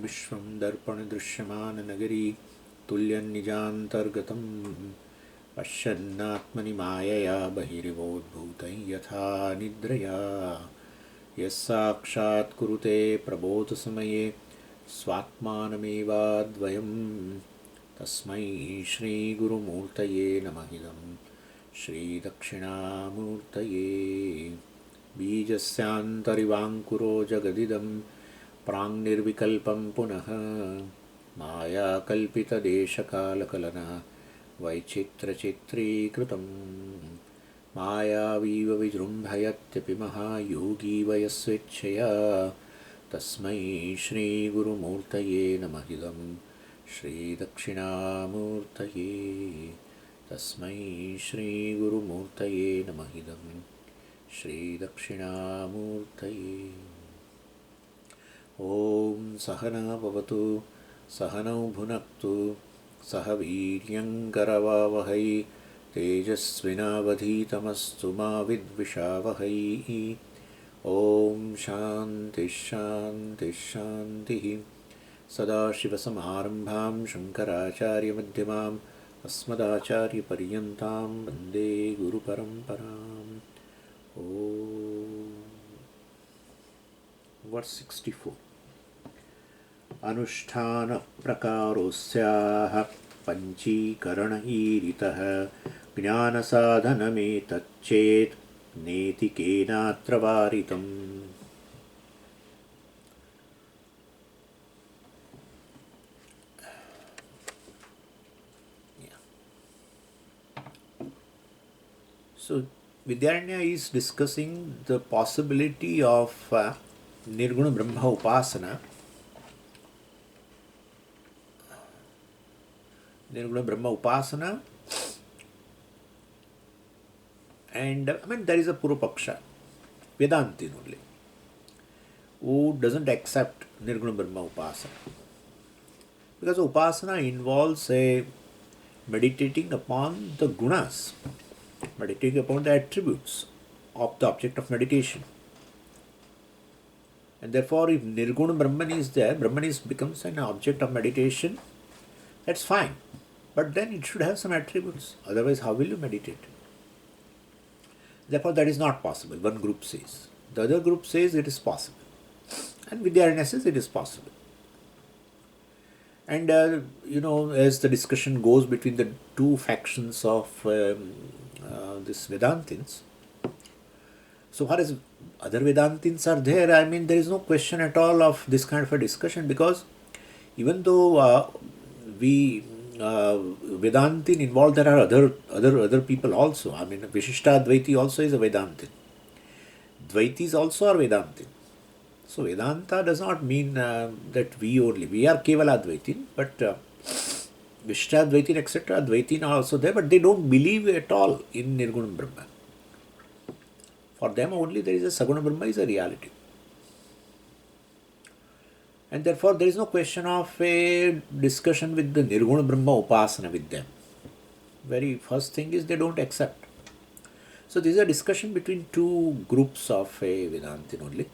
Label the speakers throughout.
Speaker 1: विश्वं दर्पणदृश्यमाननगरी तुल्यन्निजान्तर्गतं पश्यन्नात्मनि मायया बहिरिवोद्भूतं यथा निद्रया यस्साक्षात् कुरुते प्रबोधसमये स्वात्मानमेवाद्वयं तस्मै श्रीगुरुमूर्तये नमः इदं श्रीदक्षिणामूर्तये बीजस्यान्तरिवाङ्कुरो जगदिदं प्राङ्निर्विकल्पं पुनः मायाकल्पितदेशकालकलना वैचित्रचित्रीकृतं मायावीव विजृम्भयत्यपि महायोगी वयस्वेच्छया तस्मै श्रीगुरुमूर्तये नमः इदं श्रीदक्षिणामूर्तये तस्मै श्रीगुरुमूर्तये नमः इदं श्रीदक्षिणामूर्तये। ॐ सहना भवतु सहनौ भुनक्तु सह वीर्यङ्करवावहै तेजस्विनावधीतमस्तु मा विद्विषावहै। ॐ शान्तिः शान्तिः शान्तिः। सदाशिवसमारम्भां शङ्कराचार्यमध्यमाम् अस्मदाचार्यपर्यन्तां वन्दे गुरुपरम्पराम्। Verse 64. अनुष्ठानप्रकारोऽस्याः पञ्चीकरणईरितः ज्ञानसाधनमेतच्चेत् नेति केनात्र वारितम्। So Vidyaranya is discussing the possibility of Nirguna Brahma Upasana. Nirguna Brahma Upasana, and there is a Purupaksha, Vedantin only, who doesn't accept Nirguna Brahma Upasana. Because Upasana involves a meditating upon the gunas, meditating upon the attributes of the object of meditation. And therefore, if Nirguna Brahman is there, Brahman becomes an object of meditation, that's fine. But then it should have some attributes. Otherwise, how will you meditate? Therefore, that is not possible, one group says. The other group says it is possible. And Vidyaranya says it is possible. And, as the discussion goes between the two factions of this Vedantins, so far as other Vedantins are there, there is no question at all of this kind of a discussion, because even though Vedantin involved, there are other people also. Vishishtadvaiti also is a Vedantin. Dvaitis also are Vedantin. So Vedanta does not mean that we are Kevala Advaitin, but Vishishtadvaitin, etc., Advaitin are also there, but they don't believe at all in Nirguna Brahma. For them only there is a Saguna Brahma is a reality. And therefore there is no question of a discussion with the Nirguna Brahma Upasana with them. Very first thing is they don't accept. So this is a discussion between two groups of a Vedantin only.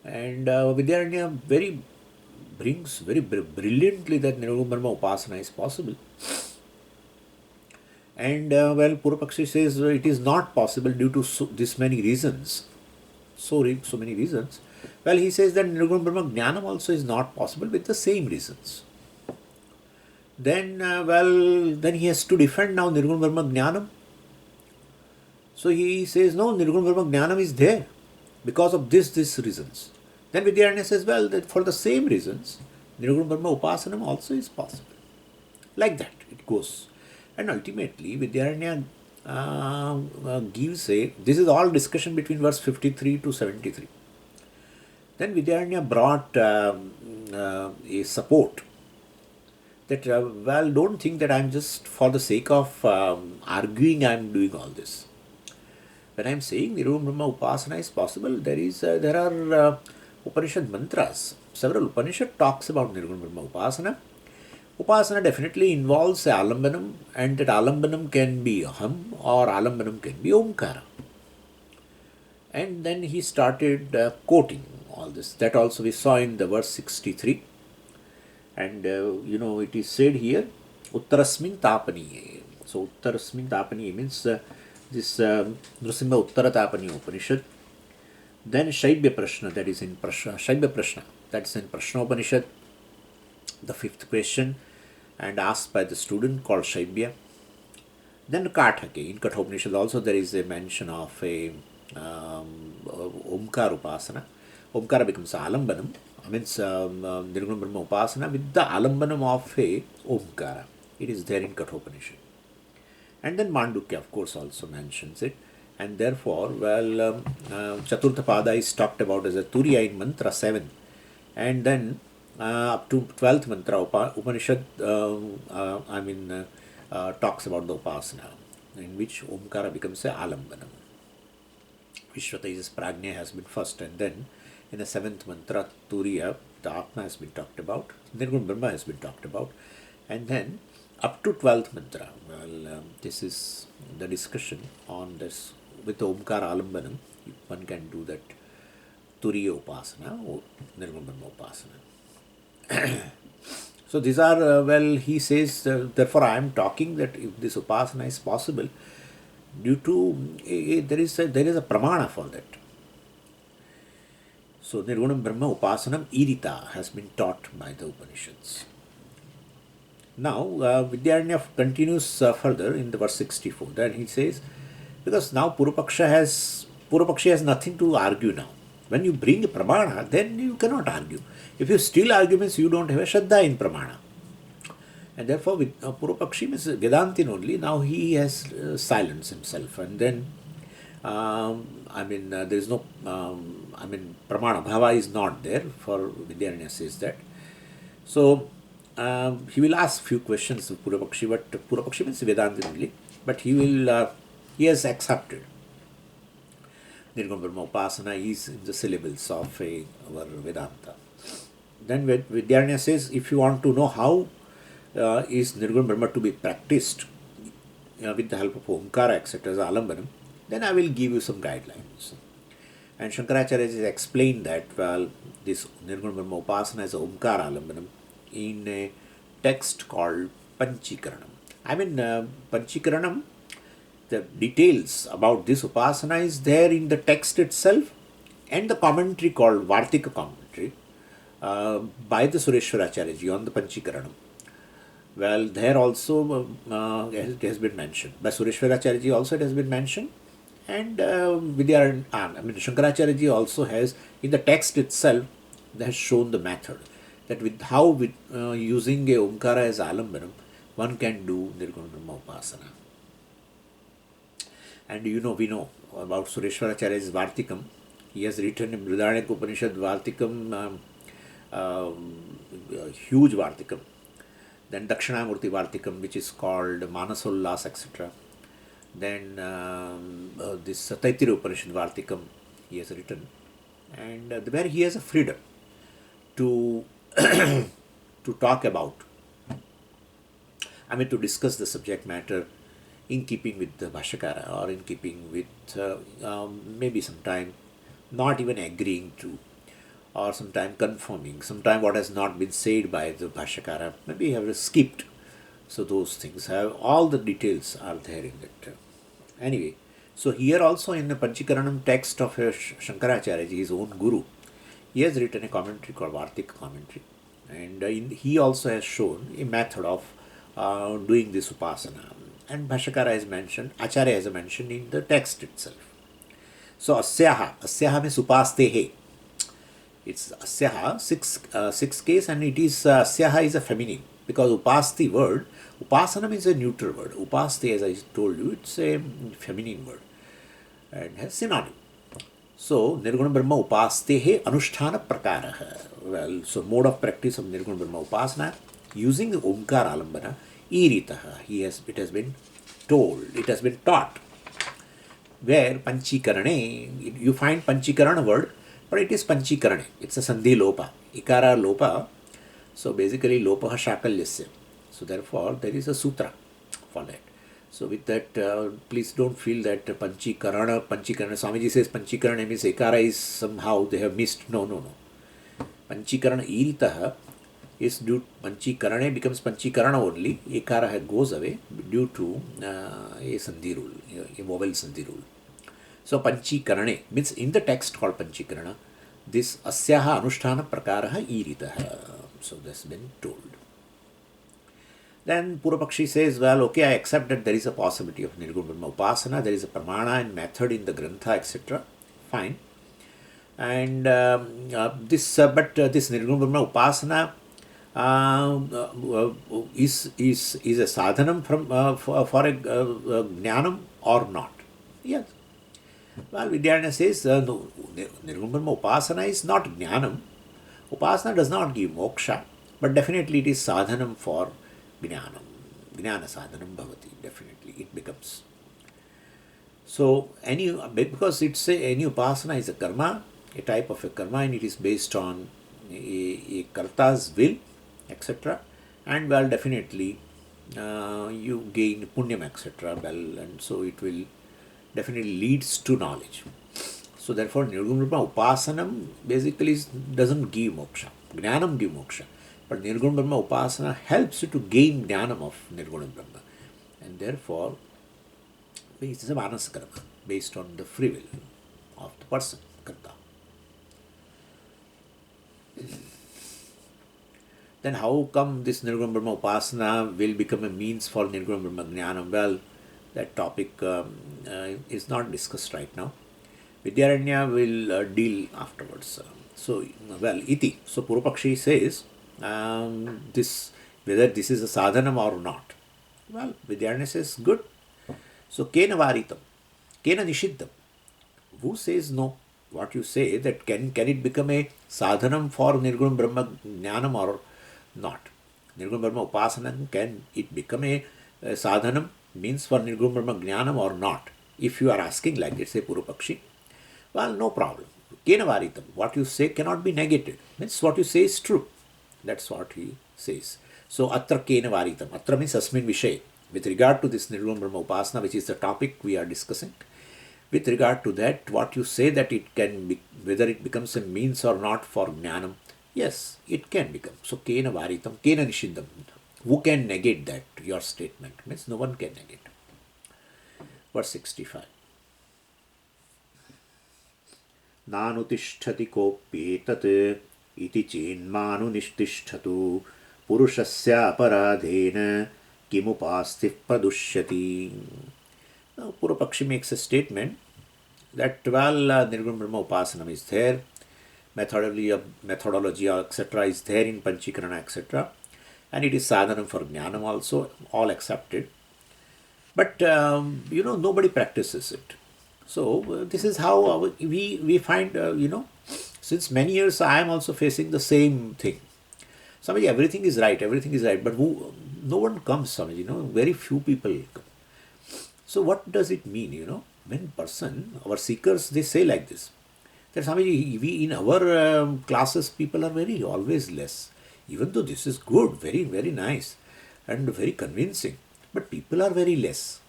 Speaker 1: And Vidyaranya brings very brilliantly that Nirguna Brahma Upasana is possible. And Purupakshi says it is not possible due to this many reasons. So many reasons. Well, he says that Nirguna Brahma Jnanam also is not possible with the same reasons. Then, then he has to defend now Nirguna Brahma Jnanam. So he says, no, Nirguna Brahma Jnanam is there because of these reasons. Then Vidyaranya says, well, that for the same reasons, Nirguna Brahma Upasanam also is possible. Like that, it goes. And ultimately, Vidyaranya gives this is all discussion between verse 53 to 73. Then Vidyaranya brought a support that, don't think that I am just for the sake of arguing I am doing all this. When I am saying Nirguna Brahma Upasana is possible, there are Upanishad mantras. Several Upanishad talks about Nirguna Brahma Upasana. Upasana definitely involves a alambanam, and that alambanam can be aham or alambanam can be omkara. And then he started quoting all this. That also we saw in the verse 63. And it is said here, Uttarasmin Tapaniye. So Uttarasmin Tapaniye means this Nrsimha Uttara Tapaniya Upanishad. Then Shaibya Prashna, that is in Shaibya Prashna, that's in Prashna Upanishad, the fifth question, and asked by the student called Shaibya. Then Kathake, in Kathopanishad also there is a mention of a Omkar Upasana. Omkara becomes Alambanam, means Nirguna Brahma Upasana with the Alambanam of a Omkara. It is there in Kathopanishad. And then Mandukya, of course, also mentions it. And therefore, Chaturtha Pada is talked about as a Turiya in Mantra 7. And then up to 12th Mantra, Upanishad, talks about the Upasana, in which Omkara becomes a Alambanam. Vishwatajas Prajna has been first, and then in the 7th Mantra, Turiya, the Atma has been talked about, Nirguna Brahma has been talked about, and then up to 12th Mantra, this is the discussion on this. With Omkara Alambanam, one can do that Turiya Upasana or Nirguna Brahma Upasana. So these are, he says, therefore I am talking that if this Upasana is possible, due to, there is a pramana for that. So Nirguna Brahma Upasanam Irita has been taught by the Upanishads. Now Vidyaranya continues further in the verse 64. Then he says, because now Purvapaksha has nothing to argue now. When you bring a pramana, then you cannot argue. If you still argue, means you don't have a Shraddha in pramana. And therefore, with Purvapakshi means Vedantin only, now he has silenced himself. And then, there is no, pramana, bhava is not there, for Vidyaranya says that. So, he will ask few questions of Purvapakshi, but Purvapakshi means Vedantin only, but he has accepted. Nirguna Brahma Upasana is in the syllables of our Vedanta. Then Vidyaranya says, if you want to know how is Nirguna Brahma to be practiced with the help of Omkara, etc., as Alambanam, then I will give you some guidelines. And Shankaracharya has explained that, this Nirguna Brahma Upasana is Omkara Alambanam in a text called Panchikaranam. Panchikaranam, the details about this Upasana is there in the text itself and the commentary called Vartika commentary by the Sureshwaracharya on the Panchikaranam. There also it has been mentioned. By Sureshwaracharya also it has been mentioned. And Shankaracharya also has, in the text itself, they has shown the method that with using a Omkara as Alambanam, one can do Nirguna Brahma Upasana. And we know about Sureshwaracharya's Vartikam. He has written in Brihadaranyaka Upanishad Vartikam, huge Vartikam. Then Dakshinamurti Vartikam, which is called Manasollas, etc. Then this Taittiriya Upanishad Vartikam he has written. And where he has a freedom to to talk about, to discuss the subject matter in keeping with the Bhashyakara, or in keeping with maybe sometime not even agreeing to, or sometime confirming, sometime what has not been said by the Bhashyakara, maybe you have skipped. So those things have, all the details are there in that. Anyway, so here also in the Panchikaranam text of Shankaracharya, his own guru, he has written a commentary called Vartika commentary. And he also has shown a method of doing this Upasana. And Bhashyakara has mentioned, Acharya has mentioned in the text itself. So asyaha means upastehe. It's asyaha, six case, and it is asyaha is a feminine, because upasti word, upasana is a neutral word. Upaste, as I told you, it's a feminine word and has synonym. So Nirguna Brahma upastehe anusthana prakaraha. So mode of practice of Nirguna Brahma upasana using the Omkara Alambana iritaha. It has been told, it has been taught. Where Panchikarane, you find Panchikarana word, but it is Panchikarane. It's a Sandhi Lopa. Ikara Lopa. So basically Lopaha Shakalyasya. So therefore there is a sutra for that. So with that, please don't feel that Panchikarana, Swamiji says Panchikarana means Ikara is somehow they have missed. No. Panchikarana iritaha is due Panchikarane becomes Panchikarana only, Ekara goes away due to a Sandhi rule, a vowel Sandhi rule. So Panchikarane means in the text called Panchikarana, this Asyaha Anushtana Prakaraha Iritaha. So that's been told. Then Purapakshi says, well, okay, I accept that there is a possibility of Nirguna Brahma Upasana, there is a pramana and method in the Grantha, etc. Fine. And this Nirguna Brahma Upasana is a sadhanam for a jnanam or not? Yes. Well, Vidyaranya says, no, Nirguna Brahma Upasana is not jnanam. Upasana does not give moksha, but definitely it is sadhanam for jnanam. Jnana sadhanam bhavati, definitely it becomes. So, because any upasana is a karma, a type of a karma, and it is based on a karta's will, etc. And well, definitely you gain punyam, etc. Well, and so it will definitely leads to knowledge. So therefore, Nirguna Brahma Upasanam basically doesn't give moksha. Jnanam give moksha. But Nirguna Brahma Upasana helps you to gain jnanam of Nirguna Brahma. And therefore, it is a manas karma based on the free will of the person, karta. Then how come this Nirguna Brahma Upasana will become a means for Nirguna Brahma Jnanam? Well, that topic is not discussed right now. Vidyaranya will deal afterwards. Iti. So Purupakshi says this whether this is a sadhanam or not. Well, Vidyaranya says good. So kena varitam, kena nishiddham. Who says no? What you say that can it become a sadhanam for Nirguna Brahma Jnanam or not? Nirguna Brahma Upasana, can it become a sadhanam means for Nirguna Brahma Jnanam or not? If you are asking like this, say Purupakshi, well, no problem. Kena varitam, what you say cannot be negated. Means what you say is true. That's what he says. So atra kena varitam. Atra means asmin vishay. With regard to this Nirguna Brahma Upasana, which is the topic we are discussing, with regard to that, what you say that it can be, whether it becomes a means or not for Jnanam, yes, it can become. So kena varitam, kena nishiddham. Who can negate that, your statement? Means no one can negate. Verse 65. Nanutishthati kopyetat iti chenmanu nishtisthatu purushasya aparadhena kimupasthi padushyati. Now, Purupakshi makes a statement that, well, Nirguna Brahma Upasanam is there, methodology etc. is there in Panchikarana, etc. And it is sadhanam for Jnanam also, all accepted. But, nobody practices it. So, this is how we find, since many years I am also facing the same thing. Somebody, everything is right, but no one comes, very few people come. So what does it mean, when our seekers, they say like this, that Swamiji, we in our classes, people are always less, even though this is good, very, very nice and very convincing, but people are very less,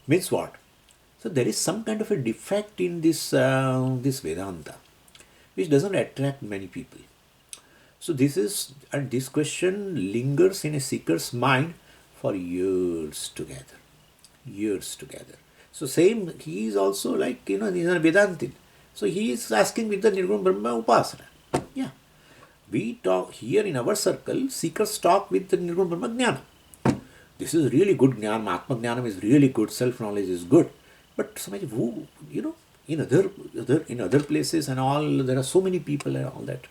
Speaker 1: means what? So there is some kind of a defect in this Vedanta, which doesn't attract many people. So this question lingers in a seeker's mind for years together. So same, he is also like, he's a Vedantin. So he is asking with the Nirguna Brahma Upasana. Yeah. We talk here in our circle, seekers talk with the Nirguna Brahma Jnana. This is really good Jnana, Atma Jnanam is really good, self-knowledge is good. But somebody who, in other places and all, there are so many people and all that.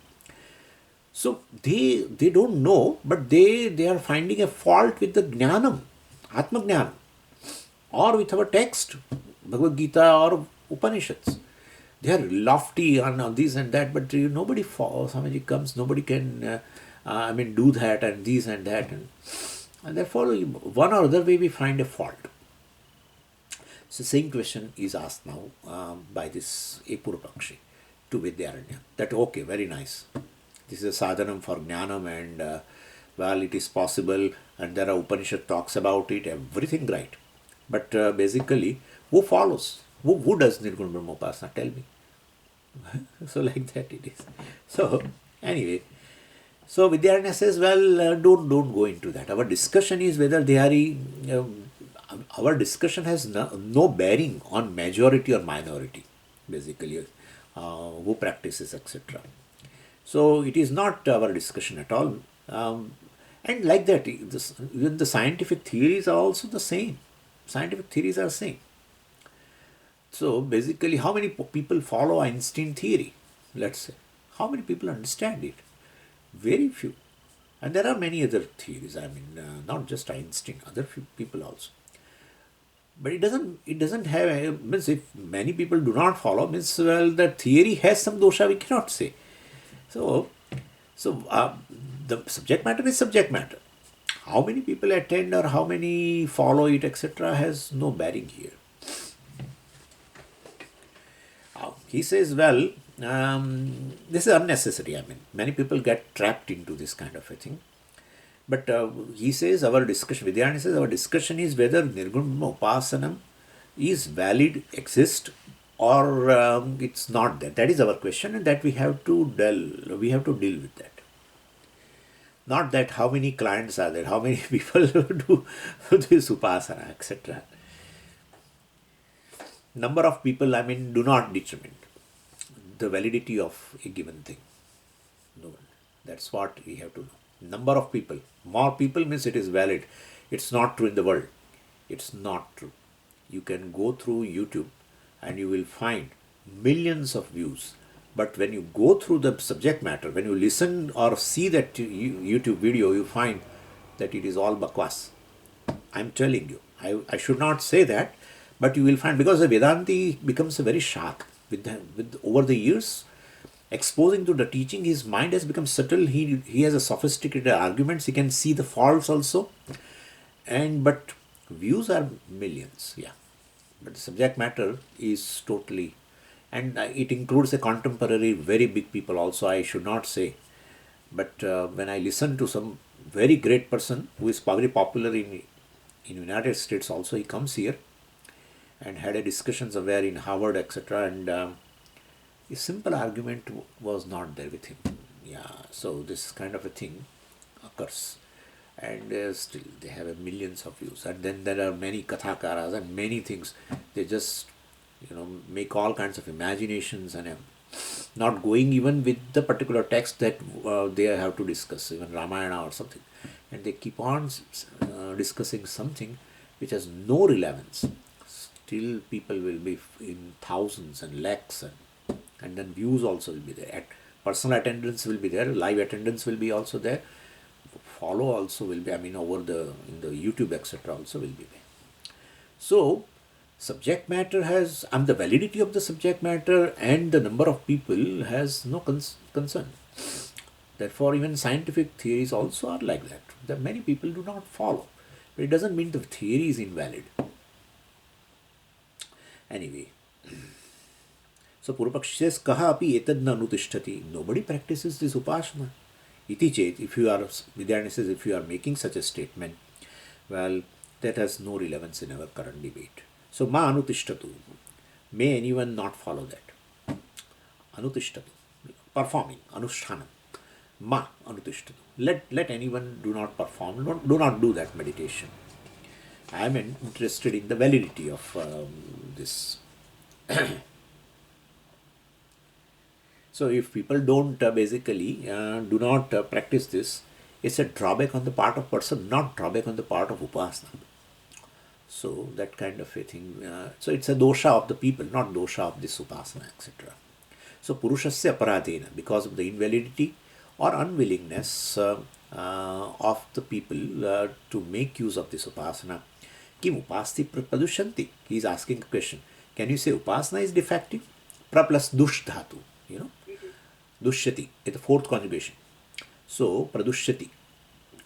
Speaker 1: So they don't know, but they are finding a fault with the Jnanam, Atma Jnanam, or with our text, Bhagavad Gita or Upanishads. They are lofty on this and that, but nobody follows. Somebody comes, nobody can, do that and this and that. And therefore, one or other way we find a fault. So same question is asked now by this Purupakshi to Vidyaranya. That, okay, very nice. This is a sadhanam for Jnanam and, it is possible and there are Upanishad talks about it, everything right. But basically, who follows? Who does Nirguna Brahma Upasana? Tell me. So like that it is. So, anyway, So Vidyaranya says, well, don't go into that. Our discussion is whether they are. Our discussion has no bearing on majority or minority, basically, who practices, etc. So it is not our discussion at all. And like that, even the scientific theories are also the same. Scientific theories are same. So basically, how many people follow Einstein theory? Let's say, how many people understand it? Very few. And there are many other theories. I mean, not just Einstein, other few people also. But it doesn't have, means if many people do not follow, means well, the theory has some dosha, we cannot say. So, so the subject matter is subject matter. How many people attend or how many follow it, etc., has no bearing here. He says, well, this is unnecessary. I mean, many people get trapped into this kind of a thing. But he says, our discussion, Vidyaranya says, our discussion is whether Nirguna Upasanam is valid, exist, or it's not there. That is our question, and that we have to deal with that. Not that how many clients are there, how many people do this Upasana, etc. Number of people, I mean, do not determine the validity of a given thing. No, that's what we have to know. Number of people. More people means it is valid. It's not true in the world. It's not true. You can go through YouTube and you will find millions of views. But when you go through the subject matter, when you listen or see that YouTube video, you find that it is all bakwas. I'm telling you. I should not say that, but you will find, because the Vedanti becomes very sharp with over the years, exposing to the teaching, his mind has become subtle. He has a sophisticated arguments. He can see the faults also, but views are millions. Yeah, but the subject matter is totally, and it includes a contemporary very big people also. I should not say, but when I listen to some very great person who is very popular in United States also, he comes here and had a discussion somewhere in Harvard, etc. And a simple argument was not there with him. Yeah, so this kind of a thing occurs, and still they have a millions of views. And then there are many kathakaras and many things. They just make all kinds of imaginations and not going even with the particular text that they have to discuss, even Ramayana or something, and they keep on discussing something which has no relevance. Still people will be in thousands and lakhs, and then views also will be there. Personal attendance will be there, live attendance will be also there, follow also will be, I mean, over in the YouTube, etc., also will be there. So subject matter has, and the validity of the subject matter and the number of people has no concern. Therefore, even scientific theories also are like that many people do not follow. But it doesn't mean the theory is invalid. Anyway, so Purvapakshi says, Kaha api etad na anutishthati. Nobody practices this upasana. Iti chet, if you are, Vidyaranya says, if you are making such a statement, well, that has no relevance in our current debate. So, ma anutishtatu. May anyone not follow that. Anutishtatu. Performing. Anushtanam. Ma anutishtatu. Let anyone do not perform. Do not do that meditation. I am interested in the validity of this. So if people don't basically do not practice this, it's a drawback on the part of person, not drawback on the part of upasana. So that kind of a thing. So it's a dosha of the people, not dosha of this upasana, etc. So purushasya aparadena, because of the invalidity or unwillingness of the people to make use of this upasana. Kim upasti pradushanti? He is asking a question. Can you say upasana is defective? Pra plus dush dhatu, Dushyati, it's the fourth conjugation. So, pradushyati.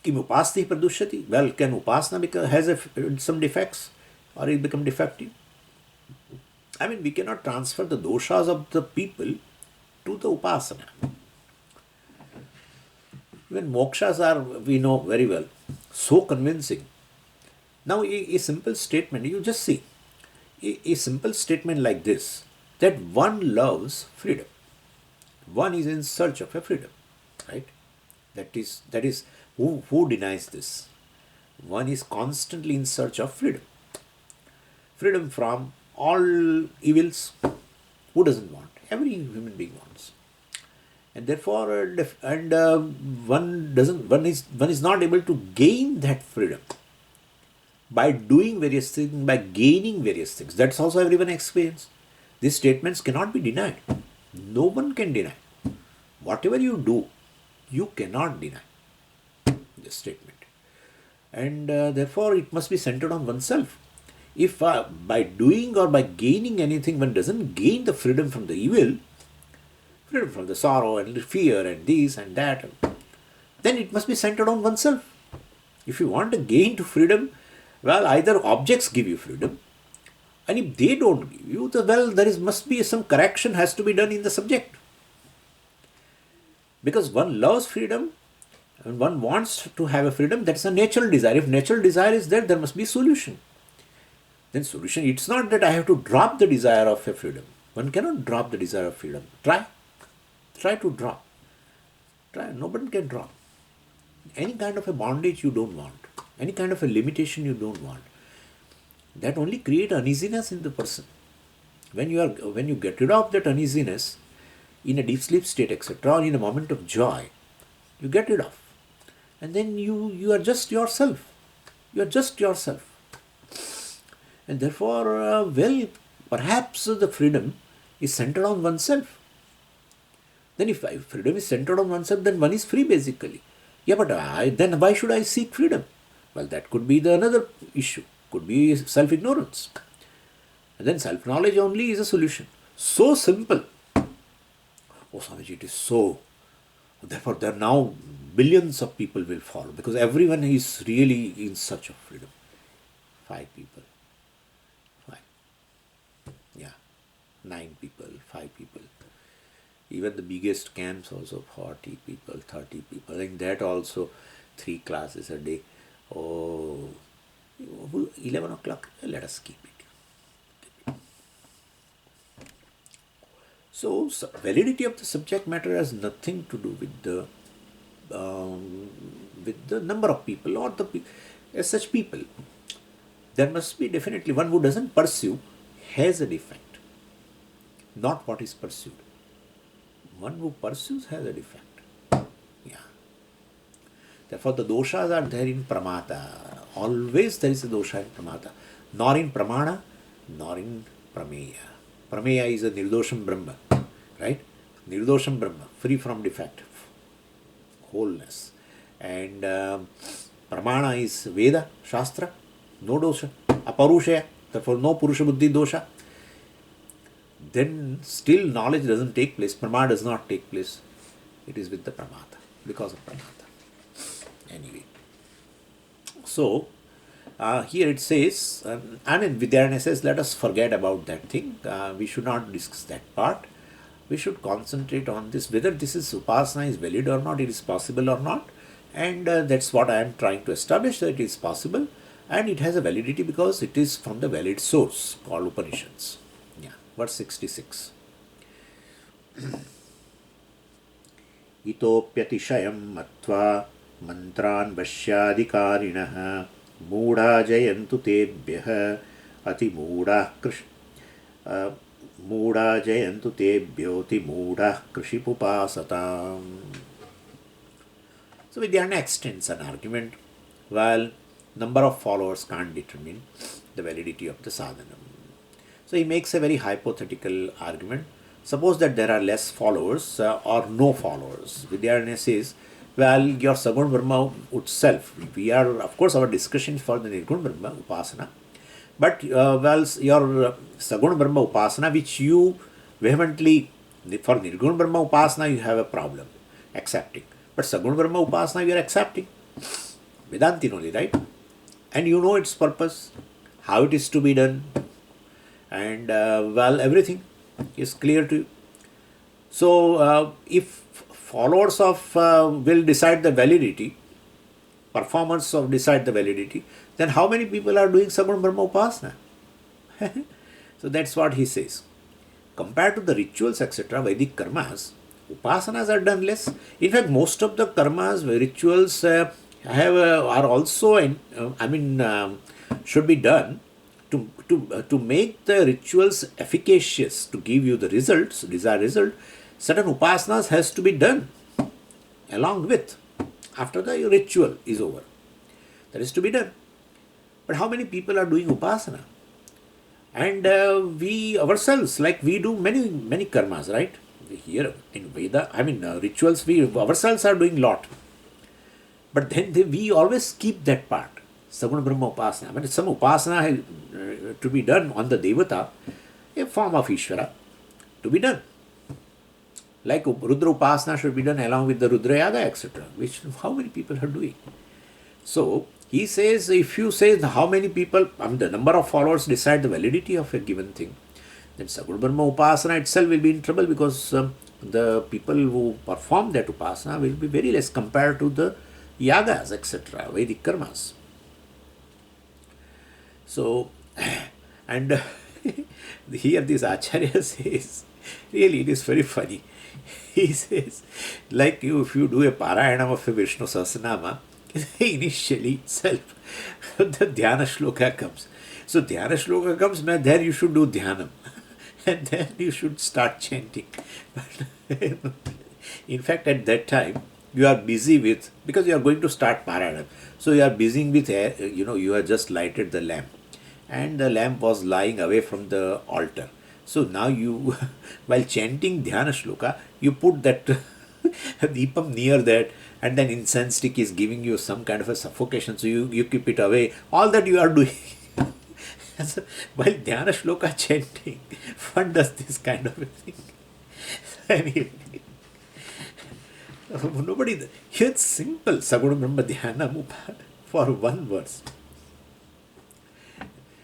Speaker 1: Kim upasti pradushyati? Well, can upasana has some defects, or it become defective? I mean, we cannot transfer the doshas of the people to the upasana. Even mokshas are, we know very well, so convincing. Now, a simple statement, you just see, a simple statement like this, that one loves freedom. One is in search of a freedom, right? That is who denies this? One is constantly in search of freedom. Freedom from all evils. Who doesn't want? Every human being wants. And therefore, one is not able to gain that freedom by doing various things, by gaining various things. That's also everyone experience. These statements cannot be denied. No one can deny. Whatever you do, you cannot deny this statement. And therefore, it must be centered on oneself. If by doing or by gaining anything, one doesn't gain the freedom from the evil, freedom from the sorrow and fear and this and that, then it must be centered on oneself. If you want to gain to freedom, well, either objects give you freedom, and if they don't give you, well, must be some correction has to be done in the subject. Because one loves freedom and one wants to have a freedom, that's a natural desire. If natural desire is there must be solution. Then solution, it's not that I have to drop the desire of a freedom. One cannot drop the desire of freedom. Try to drop. Nobody can drop. Any kind of a bondage you don't want, any kind of a limitation you don't want, that only create uneasiness in the person. When you get rid of that uneasiness in a deep sleep state, etc., or in a moment of joy, you get rid of, and then you are just yourself. You are just yourself, and therefore, perhaps the freedom is centered on oneself. Then if freedom is centered on oneself, then one is free basically. Yeah, but then why should I seek freedom? Well, that could be another issue. Could be self-ignorance. And then self-knowledge only is a solution. So simple. Oh, Swamiji, it is so. Therefore, there are now billions of people will follow because everyone is really in search of freedom. 5 people. 5. Yeah. 9 people, 5 people. Even the biggest camps also 40 people, 30 people. In that also 3 classes a day. Oh, 11 o'clock, let us keep it. So, validity of the subject matter has nothing to do with the number of people or as such people. There must be definitely one who doesn't pursue has a defect, not what is pursued. One who pursues has a defect. Yeah. Therefore, the doshas are there in pramata. Always there is a dosha in pramata. Nor in pramana, nor in prameya. Prameya is a nirdosham brahma. Right? Nirdosham brahma, free from defect. Wholeness. And pramana is Veda, Shastra, no dosha. Aparushaya, therefore no purusha buddhi dosha. Then still knowledge doesn't take place. Pramana does not take place. It is with the pramata, because of pramata. Anyway. So, here it says, Vidyaranya says, let us forget about that thing. We should not discuss that part. We should concentrate on this, whether this is upasana is valid or not, it is possible or not. And that's what I am trying to establish, that it is possible. And it has a validity because it is from the valid source called Upanishads. Yeah, verse 66. Itopyatishayam matva mantran vashyadikarinah मूढ़ा जयन्तु तेभ्यः अति मूढ़ा मूढ़ा जयन्तु तेभ्योति मूढ़ा कृषिपुपासताम्. So Vidyaranya extends an argument while number of followers can't determine the validity of the sadhana. So he makes a very hypothetical argument. Suppose that there are less followers or no followers. Vidyaranya says, well, your Saguna Brahma itself, we are, of course, our discussion for the Nirguna Brahma Upasana, but your Saguna Brahma Upasana, which you vehemently, for Nirguna Brahma Upasana, you have a problem accepting, but Saguna Brahma Upasana, you are accepting. Vedantin only, right? And you know its purpose, how it is to be done, and everything is clear to you. So, if followers of will decide the validity, performance of decide the validity, then how many people are doing Saguna Brahma Upasana? So that's what he says. Compared to the rituals, etc., Vedic karmas, upasanas are done less. In fact, most of the karmas, rituals are also, should be done to make the rituals efficacious, to give you the results, desired result. Certain upasanas has to be done along with, after the ritual is over. That is to be done. But how many people are doing upasana? And we ourselves, like we do many karmas, right? Here in Veda, rituals, we ourselves are doing lot. But then we always skip that part. Saguna Brahma Upasana. Some upasana to be done on the Devata, a form of Ishvara, to be done. Like Rudra Upasana should be done along with the Rudra Yaga, etc. Which how many people are doing? So he says, if you say how many people, the number of followers decide the validity of a given thing, then Saguna Brahma Upasana itself will be in trouble, because the people who perform that Upasana will be very less compared to the Yagas, etc., Vedic karmas. So, and here this Acharya says, really it is very funny. He says, like if you do a Parayanam of a Vishnu Sahasranama, initially itself, the Dhyana Shloka comes. So Dhyana Shloka comes, there you should do Dhyanam. And then you should start chanting. But in fact, at that time, you are busy with, because you are going to start Parayanam. So you are busy with, you have just lighted the lamp. And the lamp was lying away from the altar. So now you, while chanting Dhyana Shloka, you put that deepam near that, and then incense stick is giving you some kind of a suffocation. So you keep it away. All that you are doing. So, while Dhyana Shloka chanting, one does this kind of a thing. Anyway, nobody, it's simple. Saguna Brahma Dhyana for one verse.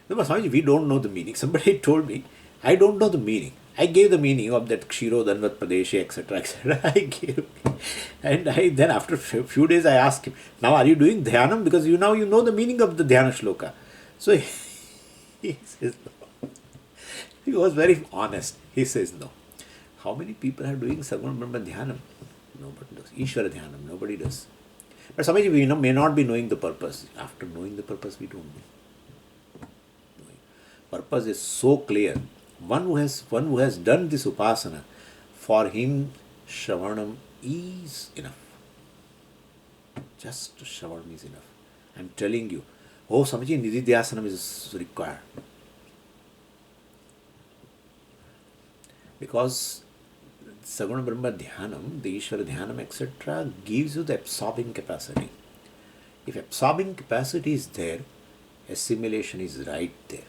Speaker 1: No, Swamiji, we don't know the meaning. Somebody told me, I don't know the meaning. I gave the meaning of that Kshiro Danvat Pradeshi, etc., etc. I gave. And then after a few days I asked him, now are you doing Dhyanam? Because you know the meaning of the Dhyana Shloka. So he says no. He was very honest. He says no. How many people are doing Saguna Brahma Dhyanam? Nobody does. Ishvara Dhyanam, nobody does. But Swamiji, we may not be knowing the purpose. After knowing the purpose, we don't know. Purpose is so clear. One who has done this upasana, for him Shravanam is enough. Just Shravanam is enough. I am telling you. Oh, Swamiji, Nididhyasanam is required. Because Saguna Brahma Dhyanam, the Ishvara Dhyanam, etc., gives you the absorbing capacity. If absorbing capacity is there, assimilation is right there.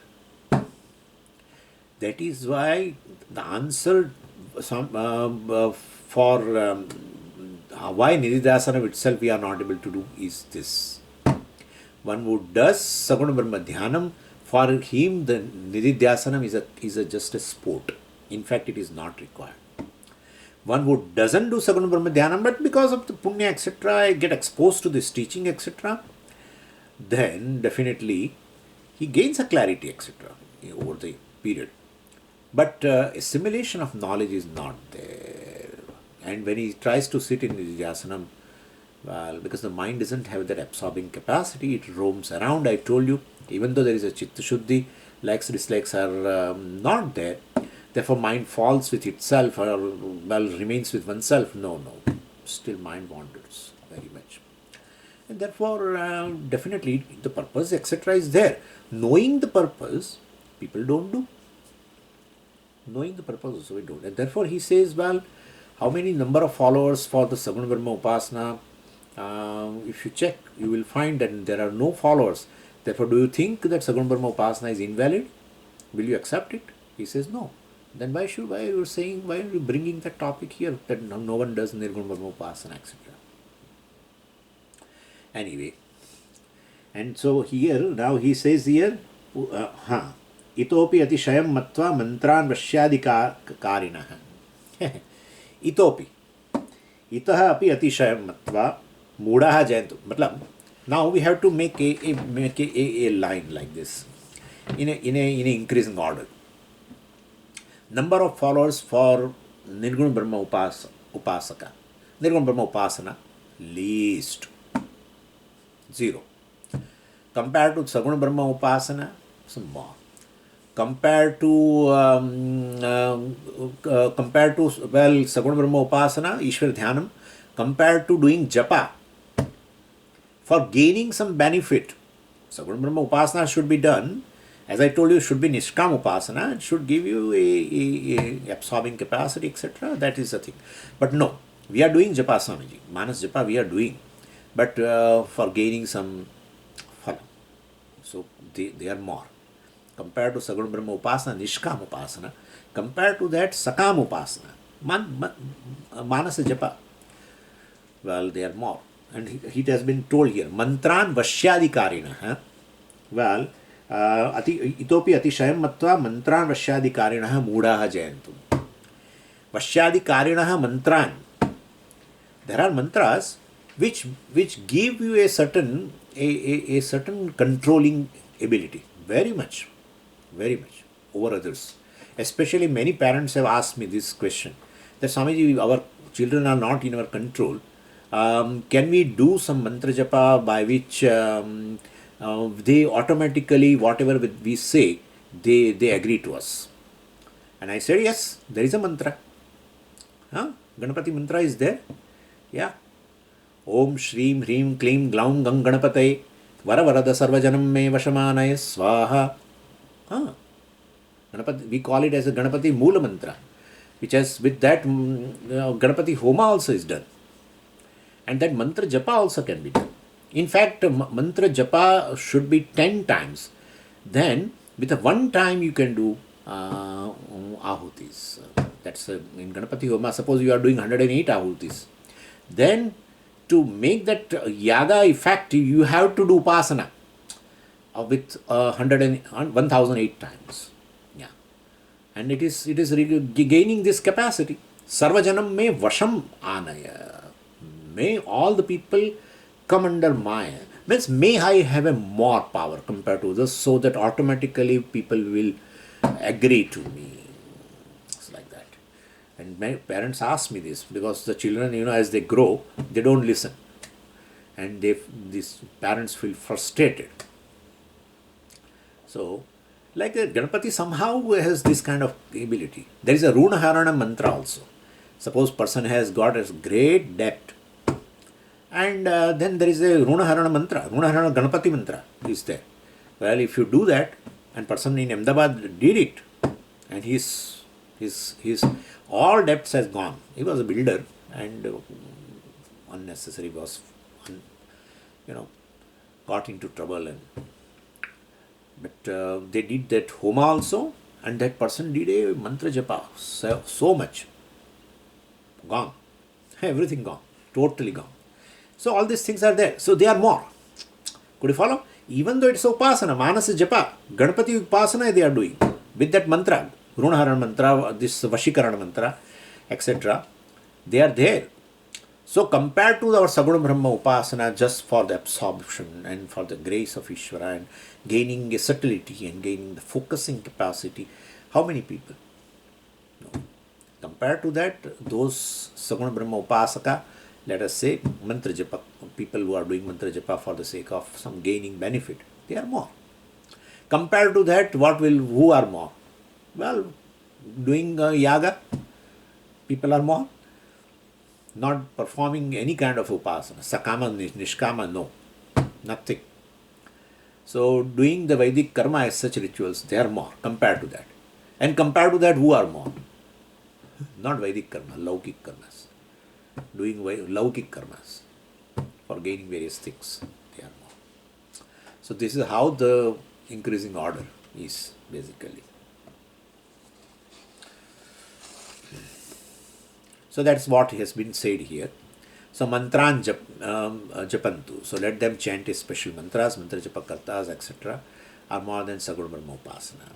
Speaker 1: That is why the answer for why Nididhyasanam itself we are not able to do is this. One who does Saguna Brahma Dhyanam, for him the Nididhyasanam is just a sport. In fact, it is not required. One who doesn't do Saguna Brahma Dhyanam, but because of the punya, etc., get exposed to this teaching, etc., then definitely he gains a clarity, etc., over the period. But assimilation of knowledge is not there. And when he tries to sit in Nididhyasanam, well, because the mind doesn't have that absorbing capacity, it roams around. I told you, even though there is a Chitta Shuddhi, likes, dislikes are not there. Therefore, mind falls with itself, or remains with oneself. No. Still mind wanders very much. And therefore, definitely the purpose, etc., is there. Knowing the purpose, people don't do. Knowing the purpose also we don't. And therefore he says, well, how many number of followers for the Saguna Brahma Upasana? If you check, you will find that there are no followers. Therefore, do you think that Saguna Brahma Upasana is invalid? Will you accept it? He says no. Then why are you bringing that topic here, that no one does Nirguna Brahma Upasana, etc. Anyway, and so here, now he says here, Itopi atishayam matva mantran vashyadikarinah. Itopi. Itaha api atishayam matva mudaha jayantu. Matlab, now we have to make a line like this in a increasing order. Number of followers for Nirguna Brahma upasaka. Nirguna Brahma upasana, least 0. Compared to Saguna Brahma upasana, some more. Compared to Saguna Brahma upasana, Ishwar Dhyanam, compared to doing japa for gaining some benefit. Saguna Brahma upasana should be done, as I told you, should be Nishkam upasana, it should give you a absorbing capacity, etc. That is the thing. But no, we are doing japa, Swamiji. Manas japa we are doing, but for gaining some phala. So they are more. Compared to Saguna Brahma upasana, Nishkam upasana, compared to that Sakam upasana, Manasa japa, well, they are more. And it has been told here, Mantran Vashyadikarina. Well, itopi atishayam matva mantran vashyadikarinaha moodaha jayantu. Vashyadikarinaha mantran. There are mantras which give you a certain controlling ability, very much over others. Especially many parents have asked me this question, that Swamiji, our children are not in our control. Can we do some mantra japa by which they automatically, whatever we say, they agree to us? And I said, yes, there is a mantra. Ganapati mantra is there. Yeah. Om Shreem Hreem Kleem Glaum Gang Ganapate Varavarada Sarvajanam Me Vashamanaya Swaha. Ganapati, we call it as a Ganapati Moola mantra, which has, with that Ganapati Homa also is done. And that mantra japa also can be done. In fact, mantra japa should be 10 times. Then, with a one time you can do ahutis. That's in Ganapati Homa. Suppose you are doing 108 ahutis. Then, to make that yaga effective, you have to do upasana with 1008 times. Yeah. And it is gaining this capacity. Sarvajanam me vasham anaya. May all the people come under Maya. Means may I have a more power compared to others, so that automatically people will agree to me. It's like that. And my parents ask me this, because the children, as they grow, they don't listen. And these parents feel frustrated. So, like Ganapati somehow has this kind of ability. There is a Runaharana mantra also. Suppose person has got a great debt, and then there is a Runaharana mantra, Runaharana Ganapati mantra is there. Well, if you do that, and person in Ahmedabad did it, and his all debts has gone. He was a builder, and unnecessary was, got into trouble. But they did that Homa also, and that person did a mantra japa, so much. Gone. Everything gone. Totally gone. So all these things are there. So they are more. Could you follow? Even though it's upasana, manasa japa, Ganapati upasana they are doing with that mantra, Runaharana mantra, this Vashikarana mantra, etc. They are there. So compared to our Saguna Brahma upasana, just for the absorption and for the grace of Ishvara and gaining a subtlety and gaining the focusing capacity, how many people? No. Compared to that, those Saguna Brahma upasaka, let us say mantra japa, people who are doing mantra japa for the sake of some gaining benefit, they are more. Compared to that, who are more? Well, doing yaga, people are more. Not performing any kind of upasana, sakama, nishkama, no, nothing. So doing the Vedic karma as such rituals, they are more compared to that. And compared to that, who are more? Not Vedic karma, Laukik karmas. Doing Laukik karmas for gaining various things, they are more. So this is how the increasing order is basically. So that's what has been said here. So mantran japantu. So let them chant a special mantras, mantra japakartas, etc. are more than Saguna Brahma upasana.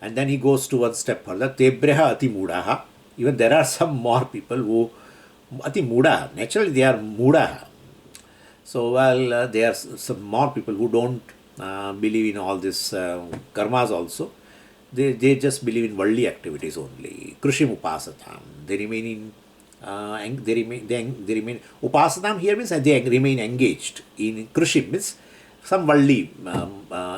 Speaker 1: And then he goes to one step further. Tebreha ati mudaha. Even there are some more people who ati mudaha. Naturally they are mudaha. So there are some more people who don't believe in all this karmas also. They just believe in worldly activities only. Krishim upasatam. They remain in and they remain upasanam here means they remain engaged in krishi means some worldly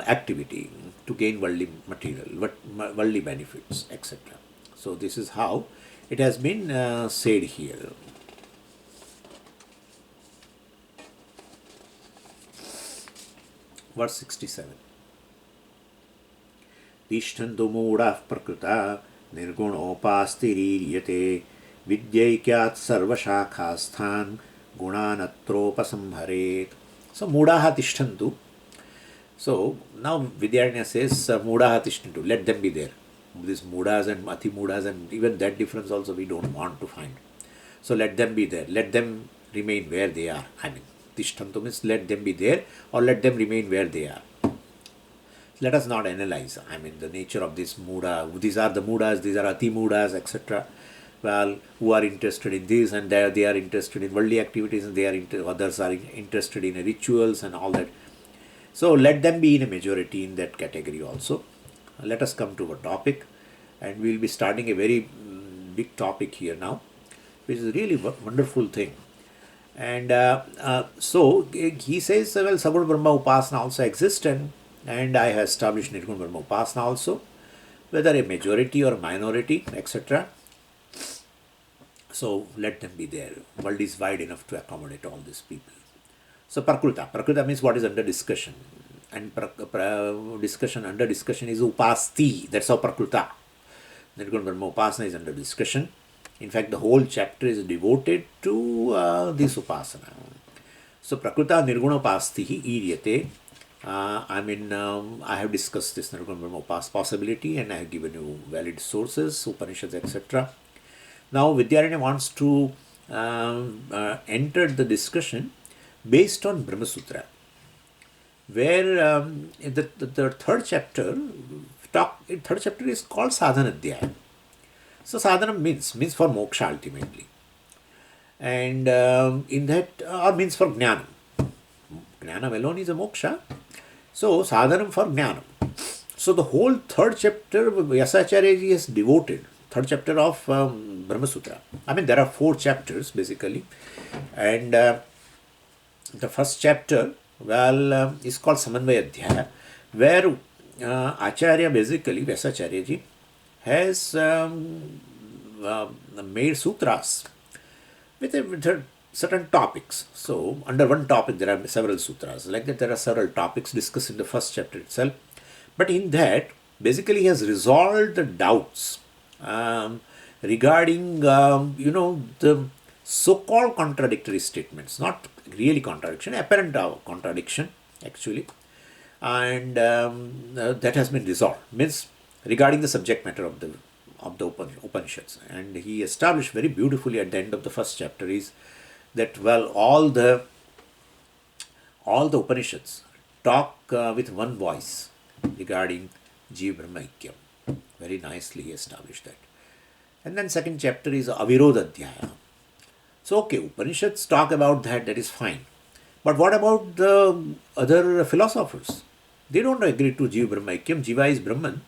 Speaker 1: activity to gain worldly material, worldly benefits, etc. So this is how it has been said here. Verse 67. तिष्ठन्तु मूढाः प्रकृता निर्गुणोपास्तिरीर्यते विद्यैक्यात् सर्वशाखास्थान् गुणानत्रोपसंहरेत्. So मूढाः तिष्ठन्तु. So now Vidyaranya says मूढाः तिष्ठन्तु, let them be there. These मूढाs and अति मूढाs, and even that difference also we don't want to find. So let them be there, let them remain where they are. I mean, तिष्ठन्तु means let them be there or let them remain where they are. Let us not analyze, I mean, the nature of this muda. These are the mudas, these are ati mudas, etc. Well, who are interested in this, and they are interested in worldly activities, and others are interested in rituals and all that. So let them be in a majority in that category also. Let us come to a topic, and we will be starting a very big topic here now, which is a really wonderful thing. And so he says, well, Sabur Brahma Upasana also exists, and I have established Nirguna Brahma Upasana also, whether a majority or minority, etc. So let them be there. World is wide enough to accommodate all these people. So Prakruta means what is under discussion. And discussion, under discussion is Upasti. That's how Prakruta. Nirguna Brahma Upasana is under discussion. In fact, the whole chapter is devoted to this Upasana. So Prakruta Nirguna Upasti Iryate. I have discussed this Nirguna Brahma possibility, and I have given you valid sources, Upanishads, etc. Now Vidyaranya wants to enter the discussion based on Brahma Sutra, where the third chapter is called Sadhana Adhyaya. So sadhana means for moksha ultimately, and in that means for jnana. Jnana alone is a moksha. So sadhanam for jnana. So the whole third chapter Vyasacharya is devoted. Third chapter of Brahma Sutra. I mean, there are 4 chapters basically, and the first chapter, well, is called Samanvaya Adhyaya, where Acharya basically Vyasacharya ji has made sutras with certain topics. So under one topic there are several sutras. Like that, there are several topics discussed in the first chapter itself. But in that, basically he has resolved the doubts regarding the so-called contradictory statements, not really contradiction, apparent contradiction actually, and that has been resolved. Means regarding the subject matter of the Upanishads, and he established very beautifully at the end of the first chapter is that, well, all the Upanishads talk with one voice regarding Jiva Brahma Aikyam. Very nicely he established that. And then second chapter is Avirodha Adhyaya. So okay, Upanishads talk about that is fine. But what about the other philosophers? They don't agree to Jiva Brahma Aikyam. Jiva is Brahman.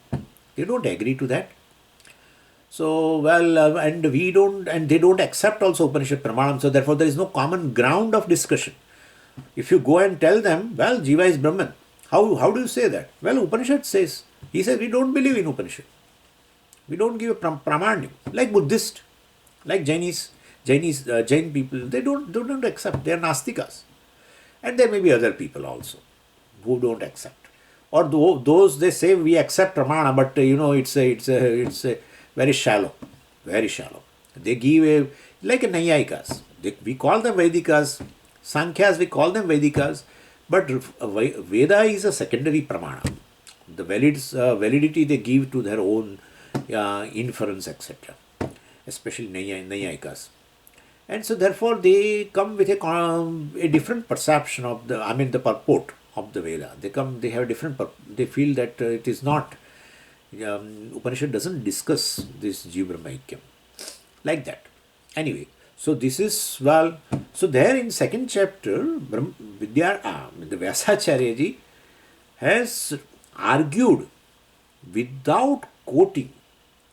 Speaker 1: They don't agree to that. So, well, and we don't, and they don't accept also Upanishad Pramanam. So therefore there is no common ground of discussion. If you go and tell them, well, Jiva is Brahman, how do you say that? Well, Upanishad says. He says, we don't believe in Upanishad. We don't give a pramanyam. Like Buddhist, like Jain people, they don't accept. They are Nastikas. And there may be other people also who don't accept. Or those, they say we accept Pramana, but it's a very shallow, very shallow. They give like a Naiyayikas. We call them Vedikas, Sankhyas, we call them Vedikas, but Veda is a secondary Pramana. The validity they give to their own inference, etc. Especially Naiyayikas. And so therefore they come with a different perception of the purport of the Veda. They have a different, they feel that it is not, Upanishad doesn't discuss this Jiva Brahma Aikyam. Like that. Anyway, so this is, well, so there in second chapter, the Vyasacharya ji has argued without quoting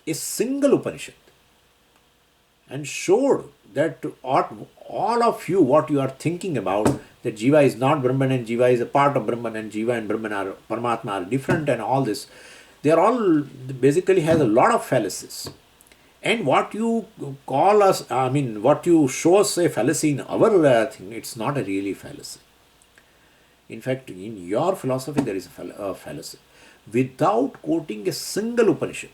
Speaker 1: a single Upanishad and showed that all of you, what you are thinking about, that Jiva is not Brahman and Jiva is a part of Brahman and Jiva and Brahman are Paramatma are different and all this, they are all basically has a lot of fallacies. And what you call us, I mean, what you show us a fallacy in our thing, it's not a really fallacy. In fact, in your philosophy, there is a fallacy. Without quoting a single Upanishad,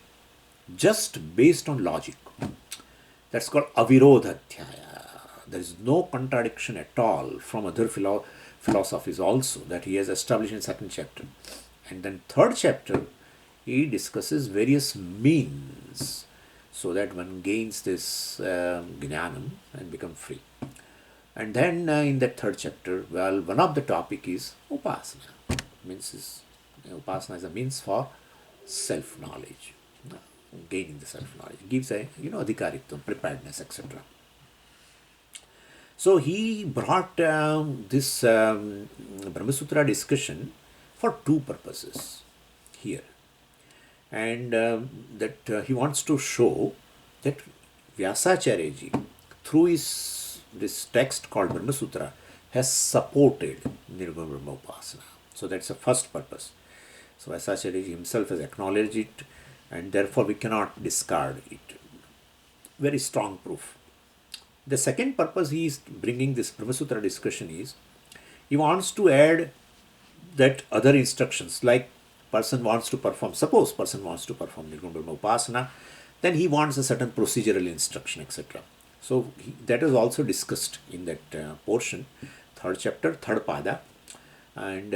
Speaker 1: just based on logic, that's called avirodhatyaya. There is no contradiction at all from other philosophies also that he has established in second chapter. And then third chapter, he discusses various means so that one gains this jnanam and become free. And then in that third chapter, well, one of the topic is upasana. Upasana is a means for self-knowledge, gaining the self-knowledge. It gives a, adhikaritvam, preparedness, etc. So he brought this Brahma Sutra discussion for two purposes here. And that he wants to show that Vyasacharya ji, through this text called Brahma Sutra, has supported Nirguna Brahma Upasana. So that's the first purpose. So Vyasacharya ji himself has acknowledged it, and therefore we cannot discard it. Very strong proof. The second purpose he is bringing this Brahma Sutra discussion is, he wants to add that other instructions, like person wants to perform, suppose person wants to perform Nirguna Brahma Upasana, then he wants a certain procedural instruction, etc. So that is also discussed in that portion, third chapter, third pada, and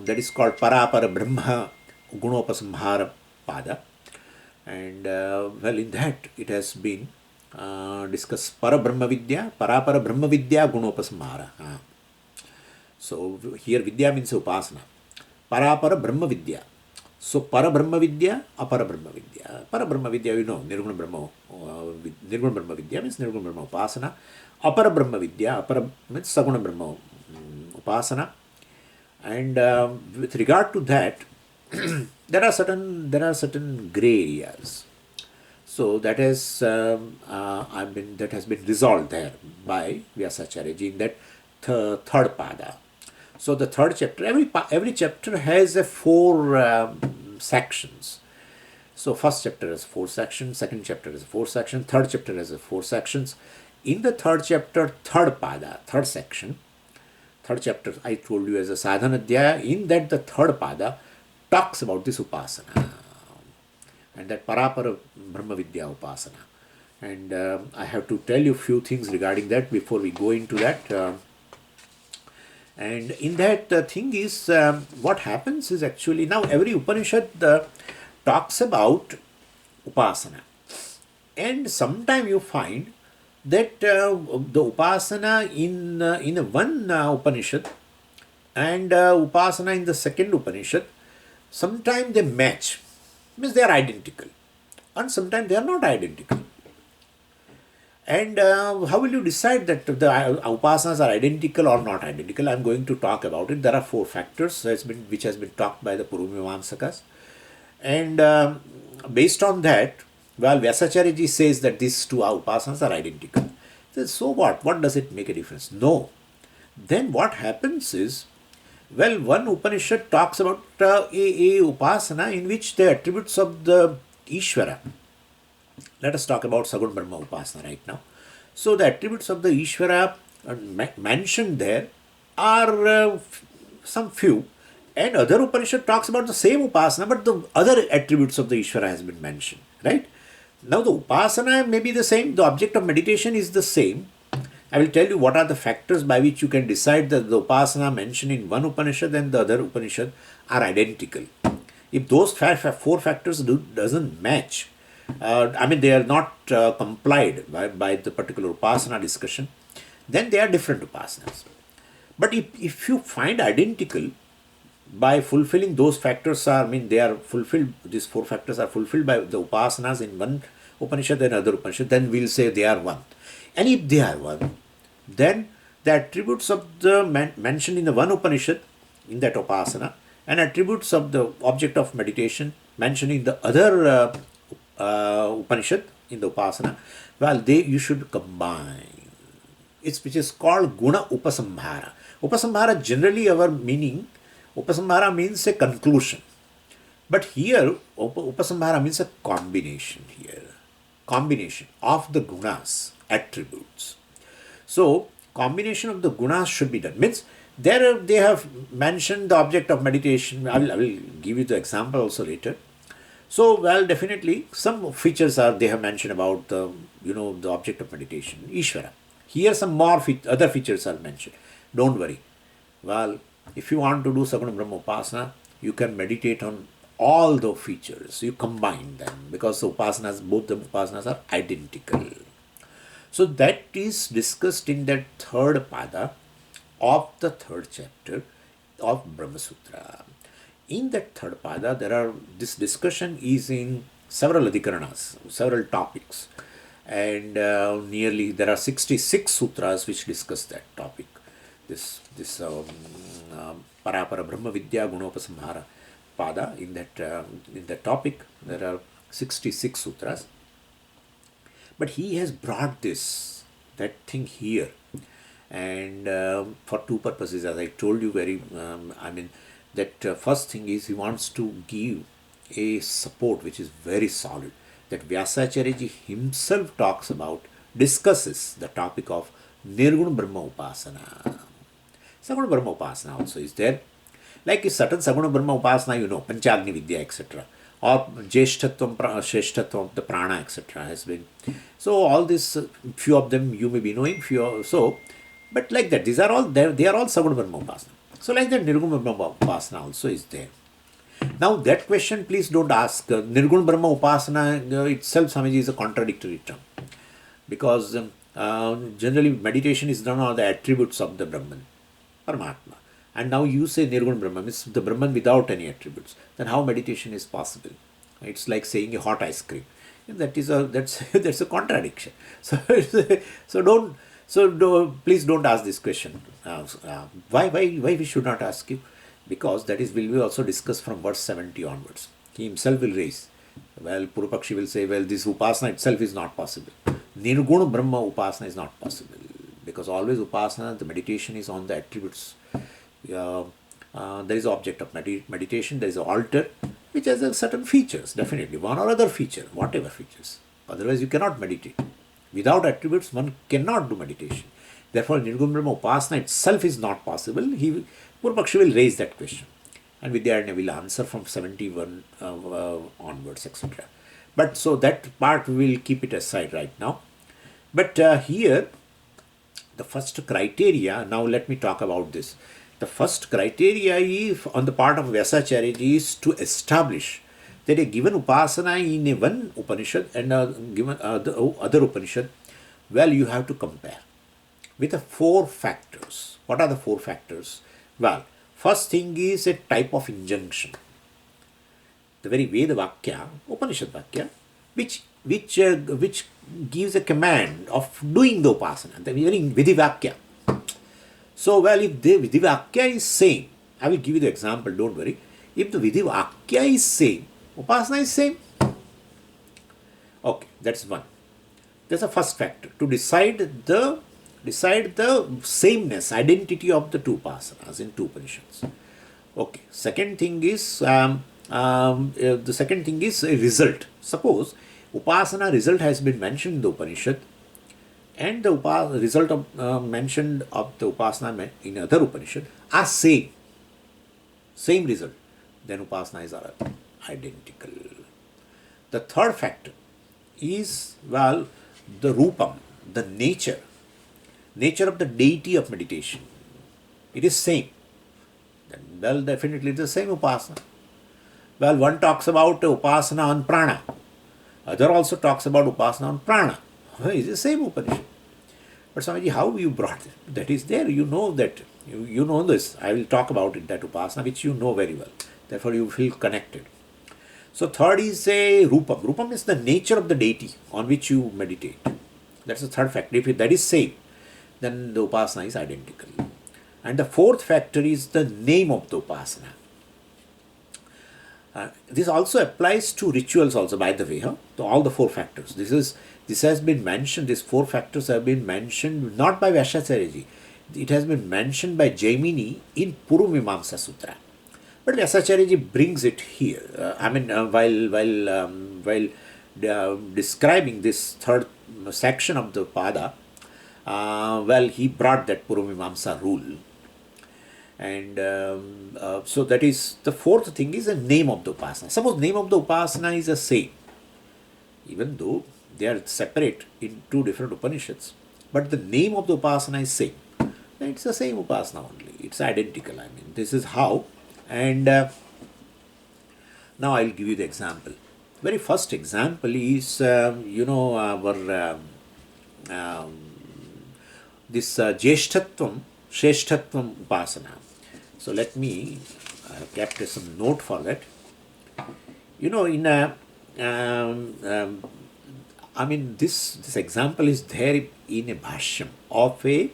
Speaker 1: that is called Parapara Brahma Gunopasamhara pada. And well, in that it has been discussed Para Brahma Vidya, Parapara Brahma Vidya Gunopasamhara. So here Vidya means Upasana. Parapara Brahma Vidya. So Para Brahma Vidya, Apara Brahma Vidya. Para Brahma Vidya, Nirguna Brahma Vidya means Nirguna Brahma Upasana. Apara Brahma Vidya, Apara means Saguna Brahma Upasana. And with regard to that, there are certain gray areas. So that has been resolved there by Vyasacharya ji in that third pada. So the third chapter, every chapter has a four sections. So first chapter has four sections, second chapter has four sections, third chapter has four sections. In the third chapter, third pada, third section, third chapter I told you as a sadhana adhyaya, in that the third pada talks about this upasana and that Parapara Brahma Vidya upasana. And I have to tell you a few things regarding that before we go into that. And in that thing is, what happens is actually, now every Upanishad talks about upasana. And sometime you find that the upasana in one Upanishad and upasana in the second Upanishad, sometimes they match, means they are identical, and sometimes they are not identical. And how will you decide that the upasanas are identical or not identical? I am going to talk about it. There are four factors which has been talked by the Purvamimamsakas. And based on that, well, Vyasacharya ji says that these two upasanas are identical. So what? What does it make a difference? No. Then what happens is, well, one Upanishad talks about a upasana in which the attributes of the Ishvara. Let us talk about Sagun Brahma Upasana right now. So the attributes of the Ishvara mentioned there are some few, and other Upanishad talks about the same Upasana, but the other attributes of the Ishvara has been mentioned, right? Now the Upasana may be the same, the object of meditation is the same. I will tell you what are the factors by which you can decide that the Upasana mentioned in one Upanishad and the other Upanishad are identical. If those four factors doesn't match, they are not complied by the particular Upasana discussion, then they are different Upasanas. But if you find identical by fulfilling those factors, they are fulfilled, these four factors are fulfilled by the Upasanas in one Upanishad and other Upanishad, then we will say they are one. And if they are one, then the attributes of the mentioned in the one Upanishad, in that Upasana, and attributes of the object of meditation mentioned in the other Upanishad, in the Upasana, well, you should combine. which is called Guna Upasamhara. Upasamhara, generally our meaning, Upasamhara means a conclusion. But here, Upasamhara means a combination here. Combination of the gunas, attributes. So, combination of the gunas should be done. Means, there they have mentioned the object of meditation. I will give you the example also later. So, well, definitely some features are they have mentioned about the the object of meditation, Ishvara. Here some more other features are mentioned. Don't worry. Well, if you want to do Saguna Brahma Upasana, you can meditate on all the features. You combine them because the upasanas, both the upasanas are identical. So that is discussed in that third pada of the third chapter of Brahma Sutra. In that third pada, this discussion is in several adhikaranas, several topics, and nearly there are 66 sutras which discuss that topic. This Parapara Brahma Vidya Gunopasamhara pada, in that topic there are 66 sutras. But he has brought that thing here, and for two purposes, as I told you, that first thing is he wants to give a support which is very solid, that Vyasacharya himself discusses the topic of Nirguna Brahma Upasana. Saguna Brahma Upasana also is there. Like a certain Saguna Brahma Upasana, Panchagni Vidya, etc. Or Sheshtatvam of the Prana, etc. has been. So all this, few of them you may be knowing, but like that, they are all Saguna Brahma Upasana. So like that, Nirguna Brahma Upasana also is there. Now that question, please don't ask. Nirguna Brahma Upasana itself, Swamiji, is a contradictory term. Because generally meditation is done on the attributes of the Brahman, Paramatma. And now you say Nirguna Brahman, means the Brahman without any attributes. Then how meditation is possible? It's like saying a hot ice cream. That's a contradiction. Please don't ask this question. Why we should not ask you? Because that will be also discussed from verse 70 onwards. He himself will raise. Well, Purupakshi will say, well, this Upasana itself is not possible. Nirguna Brahma Upasana is not possible. Because always Upasana, the meditation is on the attributes. There is an object of meditation, there is an altar, which has certain features, definitely, one or other feature, whatever features. Otherwise, you cannot meditate. Without attributes, one cannot do meditation. Therefore, Nirguna Brahma Upasana itself is not possible. Purupakshi will raise that question. And Vidyaranya will answer from 71 onwards, etc. But so that part we will keep it aside right now. But here, the first criteria, now let me talk about this. The first criteria is, on the part of Vyasacharya is to establish that a given upasana in a one Upanishad and a given the other Upanishad, well, you have to compare with the four factors. What are the four factors? Well, first thing is a type of injunction. The very Veda Vakya, Upanishad Vakya, which gives a command of doing the upasana, the very Vidhi Vakya. So, well, if the Vidhi Vakya is same, I will give you the example, don't worry. If the Vidhi Vakya is same, Upasana is same. Okay, that's one. That's the first factor, to decide the sameness, identity of the two Upasanas in two Upanishads. Okay, second thing is, a result. Suppose Upasana result has been mentioned in the Upanishad, and the result of mentioned of the Upasana in other Upanishad are same result, then Upasana is identical. The third factor is, well, the Rupam, the nature of the deity of meditation. It is same. Then, well, definitely it is the same Upasana. Well, one talks about Upasana on Prana. Other also talks about Upasana on Prana. It's the same Upanishad. But Swamiji, how you brought it? That is there. You know that. You know this. I will talk about it, that Upasana, which you know very well. Therefore, you feel connected. So, third is a Rupam. Rupam is the nature of the deity on which you meditate. That's the third factor. If that is same, then the Upasana is identical. And the fourth factor is the name of the Upasana. This also applies to rituals also, by the way, huh? To all the four factors. This has been mentioned, these four factors have been mentioned not by Vyasacharya. It has been mentioned by Jaimini in Purumimamsa Sutra. But Vyasacharya brings it here. While describing this third section of the Pada, he brought that Purumimamsa rule. And so that is the fourth thing, is the name of the Upasana. Suppose name of the Upasana is the same, even though they are separate in two different Upanishads, but the name of the Upasana is same. It's the same Upasana only. It's identical. This is how. And now I'll give you the example. Very first example is, our this Jeshtatvam, Shreshtatvam Upasana. So let me, I have kept some note for that. In a, this example is there in a bhashyam of a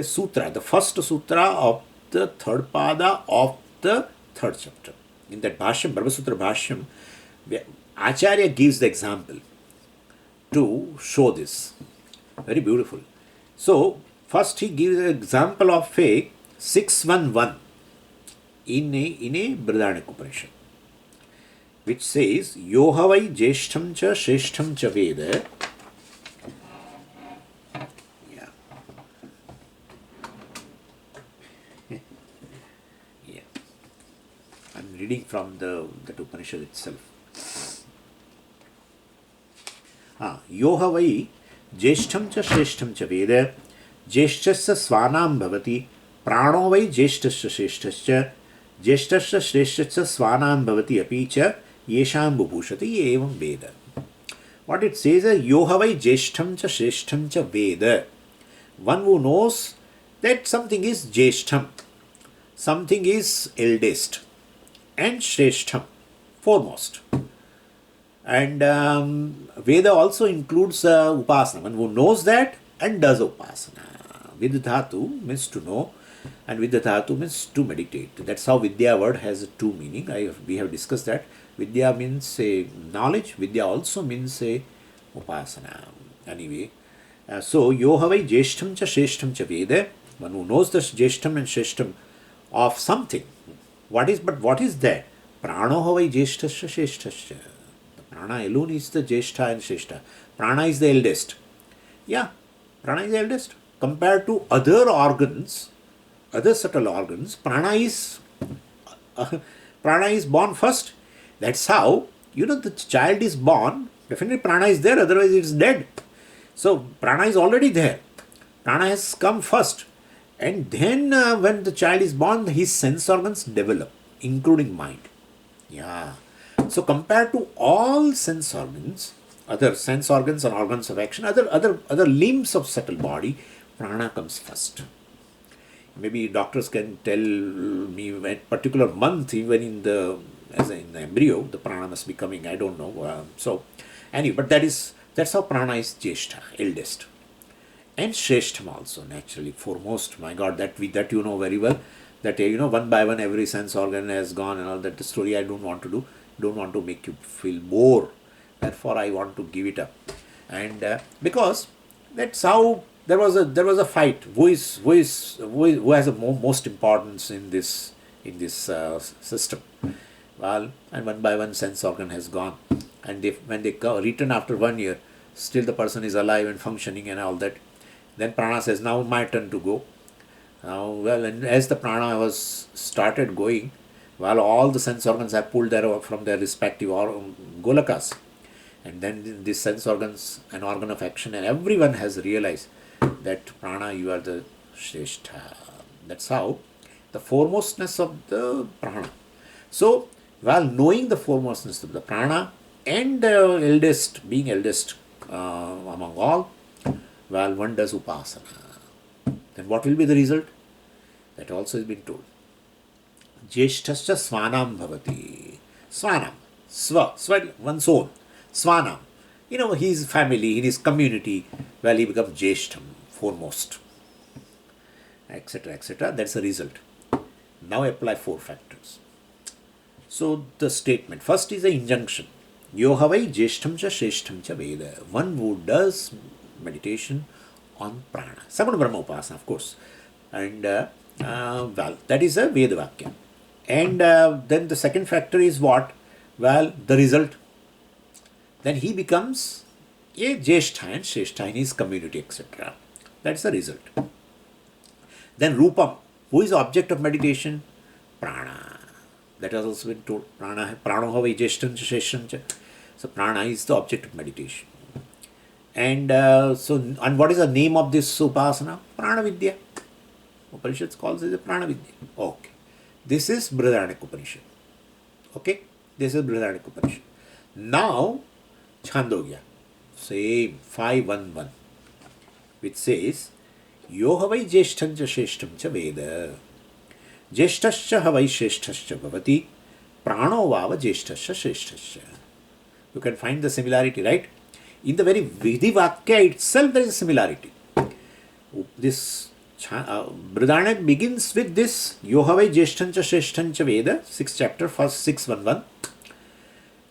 Speaker 1: sutra, the first sutra of the third pada of the third chapter. In that bhashyam, Brahmasutra bhashyam, Acharya gives the example to show this. Very beautiful. So, first he gives an example of a 611 in a Brihadaranyaka Upanishad, which says, Yohavai Jeshtham cha Shreshtham cha Veda. I'm reading from that Upanishad itself. Yohavai Jeshtham cha Shreshtham cha Veda. Jeshtasya Svanam Bhavati. Prano vai Jeshtasya Shreshtasya. Jeshtasya Shreshtasya Svanam Bhavati Apicha Yesham Bhubhushati Evam Veda. What it says is, Yohavai Jeshtham cha Shreshtham cha Veda. One who knows that something is Jeshtham, something is eldest, and Shreshtham, foremost. And Veda also includes Upasana. One who knows that and does Upasana. Vidhatu means to know, and Vidhatu means to meditate. That's how Vidya word has two meaning. We have discussed that. Vidya means knowledge. Vidya also means Upasana. Anyway, so Yohavai Jeshtham cha Shreshtham cha Veda. One who knows the Jeshtham and Shreshtham of something. What is that? Prano havai Jeshthasya Shreshthasya. The prana alone is the Jeshtha and Shreshta. Prana is the eldest. Yeah, prana is the eldest. Compared to other organs, other subtle organs, prana is born first. That's how, the child is born, definitely prana is there, otherwise it's dead. So prana is already there. Prana has come first. And then when the child is born, his sense organs develop, including mind. Yeah. So compared to all sense organs, other sense organs and organs of action, other limbs of subtle body, prana comes first. Maybe doctors can tell me a particular month, even in the embryo, the prana must be coming. I don't know. Anyway, but that's how prana is Jeshta, eldest. And Shreshtham also, naturally, foremost. My God, that you know very well. That, one by one every sense organ has gone and all that. The story I don't want to do. Don't want to make you feel more. Therefore, I want to give it up. And because that's how there was a fight. Who has the most importance in this system? Well, and one by one sense organ has gone. And when they return after 1 year, still the person is alive and functioning and all that. Then prana says, now my turn to go. And as the prana was started going, all the sense organs have pulled from their respective golakas. And then these sense organs, an organ of action, and everyone has realized that prana, you are the Shrestha. That's how the foremostness of the prana. So, knowing the foremostness of the prana and the being eldest among all, one does Upasana. Then what will be the result? That also has been told. Jeshtasya Svanam Bhavati. Svanam. One's own. Svanam. His family, in his community, he becomes Jeshtham, foremost. Etc., etc. That's the result. Now apply four factors. So the statement first is the injunction. Yohavai jeshtham cha shreshtham cha veda. One who does meditation on prana. Saguna Brahma Upasana, of course. And well, that is a Veda Vakya. And then the second factor is what? Well, the result. Then he becomes a Jeshtha and Shrestha in his community, etc. That's the result. Then Rupam. Who is the object of meditation? Prana. That has also been told. Prana havai jeshtam cha sheshtam cha. So prana is the object of meditation. And and what is the name of this upasana? Prana Vidya. Upanishad calls it a Prana Vidya. Okay. This is Brihadaranyaka Upanishad. Okay. This is Brihadaranyaka Upanishad. Now, Chandogya. Same 511. Which says, Yo havai jeshtam cha sheshtam cha veda. Jeshtascha havai shreshtascha bhavati. Prano vava jeshtascha shreshtascha. You can find the similarity, right? In the very Vidhi Vakya itself, there is a similarity. This Brihadaranyaka begins with this Yohavai Jeshtancha Shreshtancha Veda, 6th chapter, first 611.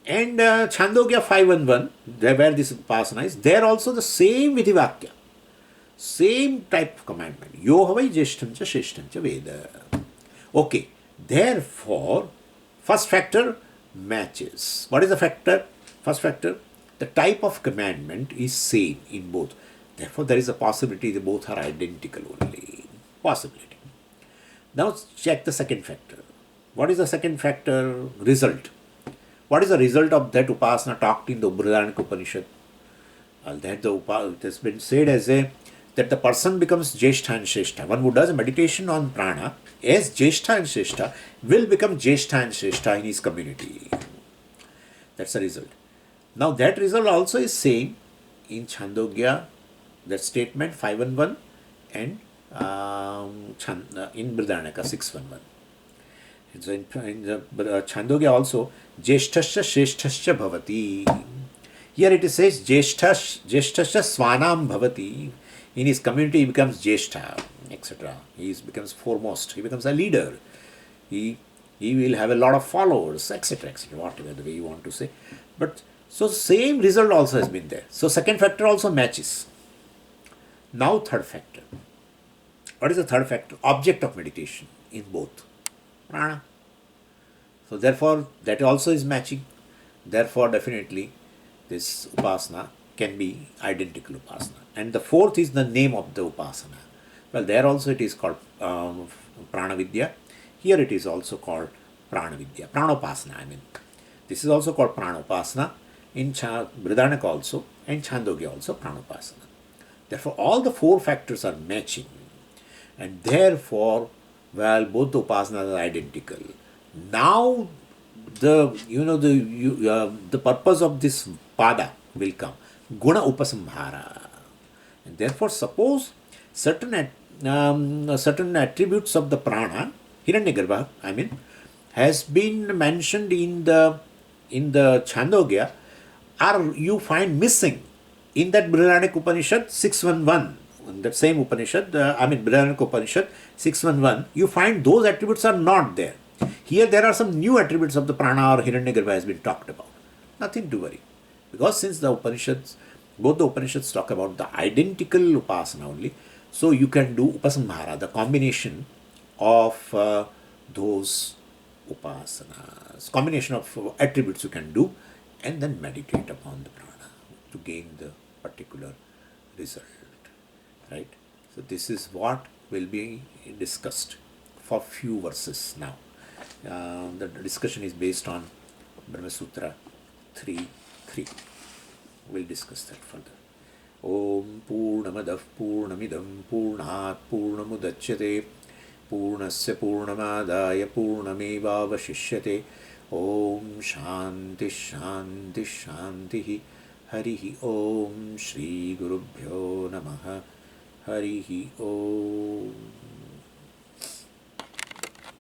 Speaker 1: And Chandogya 511, where this upasana is, there also the same Vidhi Vakya. Same type of commandment. Yohavai Jeshtancha Shreshtancha Veda. Okay. Therefore, first factor matches. What is the factor? First factor, the type of commandment is same in both. Therefore, there is a possibility that both are identical only. Possibility. Now, check the second factor. What is the second factor? Result. What is the result of that upasana talked in the Brihadaranyaka Upanishad? It has been said as that the person becomes Jeshtha and Shrestha. One who does meditation on prana as Jeshtha and Shrestha will become Jeshtha and Shrestha in his community. That's the result. Now that result also is same in Chandogya, that statement 511, and in Brihadaranyaka 611. So in the Chandogya also, Jeshtascha Shreshtascha Bhavati. Here it says Jeshtascha Swanam Bhavati. In his community he becomes Jeshtha, etc. He becomes foremost. He becomes a leader. He will have a lot of followers, etc., etc. Whatever the way you want to say. But so same result also has been there. So second factor also matches. Now third factor. What is the third factor? Object of meditation in both. Prana. So therefore that also is matching. Therefore definitely this upasana can be identical upasana. And the fourth is the name of the upasana. Well, there also it is called Prana Vidya. Here it is also called Prana Vidya. Pranopasana, I mean. This is also called Pranopasana. In Brihadaranyaka also, and Chandogya also Pranopasana. Therefore, all the four factors are matching. And therefore, well, both the upasanas are identical. Now, the purpose of this pada will come. Guna Upasamhara. And therefore, suppose certain attributes of the prana, Hiranyagarbha, I mean, has been mentioned in the Chandogya, are you find missing in that Brihadaranyaka Upanishad 611, in that same Upanishad, Brihadaranyaka Upanishad 611, you find those attributes are not there. Here there are some new attributes of the prana or Hiranyagarbha has been talked about. Nothing to worry. Because since the Upanishads, both the Upanishads talk about the identical upasana only, so you can do upasamhara, the combination of those upasanas, combination of attributes you can do, and then meditate upon the prana to gain the particular result. Right? So this is what will be discussed for few verses now. The discussion is based on Brahma Sutra 3.3. We'll discuss that further. Om Purnamadav Purnamidam Purnat Purnamudachyate Purnasya Purnamadaya Purnamevavashishyate. Om Shanti Shanti Shanti. Harihi Om Shri Gurubhyo Namaha. Harihi Om.